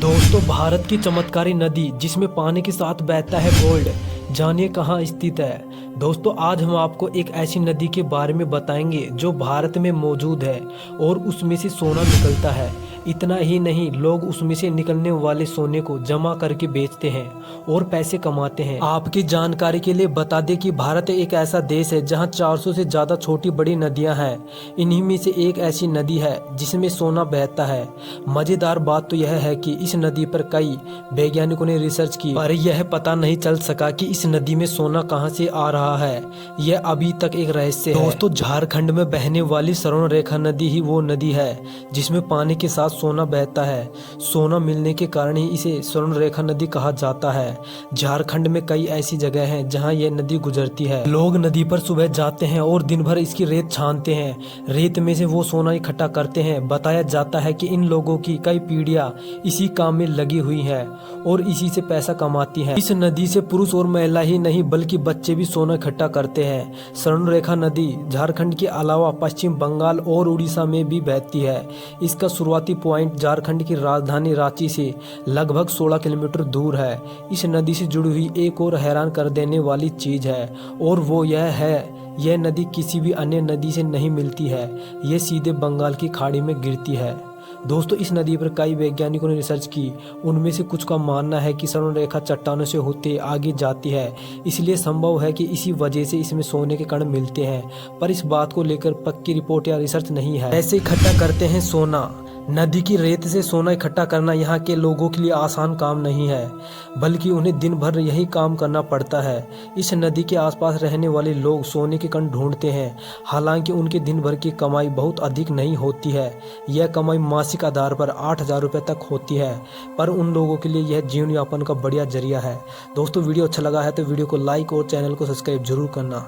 दोस्तों, भारत की चमत्कारी नदी जिसमें पानी के साथ बहता है गोल्ड, जानिए कहाँ स्थित है। दोस्तों, आज हम आपको एक ऐसी नदी के बारे में बताएंगे जो भारत में मौजूद है और उसमें से सोना निकलता है। इतना ही नहीं, लोग उसमें से निकलने वाले सोने को जमा करके बेचते हैं और पैसे कमाते हैं। आपकी जानकारी के लिए बता दें कि भारत एक ऐसा देश है जहां 400 से ज़्यादा छोटी बड़ी नदियां हैं। इन्हीं में से एक ऐसी नदी है जिसमें सोना बहता है। मज़ेदार बात तो यह है कि इस नदी पर कई वैज्ञानिकों ने रिसर्च की, पर यह पता नहीं चल सका कि इस नदी में सोना कहां से आ रहा है। यह अभी तक एक रहस्य है। दोस्तों, झारखंड में बहने वाली स्वर्ण रेखा नदी ही वो नदी है जिसमें पानी के साथ सोना बहता है। सोना मिलने के कारण ही इसे स्वर्ण रेखा नदी कहा जाता है। झारखंड में कई ऐसी जगह हैं जहां यह नदी गुजरती है। लोग नदी पर सुबह जाते हैं और दिन भर इसकी रेत छानते हैं। रेत में से वो सोना इकट्ठा करते हैं। बताया जाता है कि इन लोगों की कई पीढ़ियां इसी काम में लगी हुई हैं और इसी से पैसा कमाती हैं। इस नदी से पुरुष और महिला ही नहीं बल्कि बच्चे भी सोना इकट्ठा करते हैं। स्वर्ण रेखा नदी झारखंड के अलावा पश्चिम बंगाल और उड़ीसा में भी बहती है। इसका शुरुआती पॉइंट झारखंड की राजधानी रांची से लगभग 16 किलोमीटर दूर है। इस नदी से जुड़ी हुई एक और हैरान कर देने वाली चीज है और वो यह है, यह नदी किसी भी अन्य नदी से नहीं मिलती है। यह सीधे बंगाल की खाड़ी में गिरती है। दोस्तों, इस नदी पर कई वैज्ञानिकों ने रिसर्च की। उनमें से कुछ का मानना है कि स्वर्ण रेखा चट्टानों से होते आगे जाती है, इसलिए संभव है कि इसी वजह से इसमें सोने के कण मिलते हैं। पर इस बात को लेकर पक्की रिपोर्ट या रिसर्च नहीं है। ऐसे इकट्ठा करते हैं सोना। नदी की रेत से सोना इकट्ठा करना यहाँ के लोगों के लिए आसान काम नहीं है, बल्कि उन्हें दिन भर यही काम करना पड़ता है। इस नदी के आसपास रहने वाले लोग सोने के कण ढूंढते हैं। हालांकि उनके दिन भर की कमाई बहुत अधिक नहीं होती है। यह कमाई मासिक आधार पर 8,000 रुपये तक होती है, पर उन लोगों के लिए यह जीवन यापन का बढ़िया जरिया है। दोस्तों, वीडियो अच्छा लगा है तो वीडियो को लाइक और चैनल को सब्सक्राइब जरूर करना।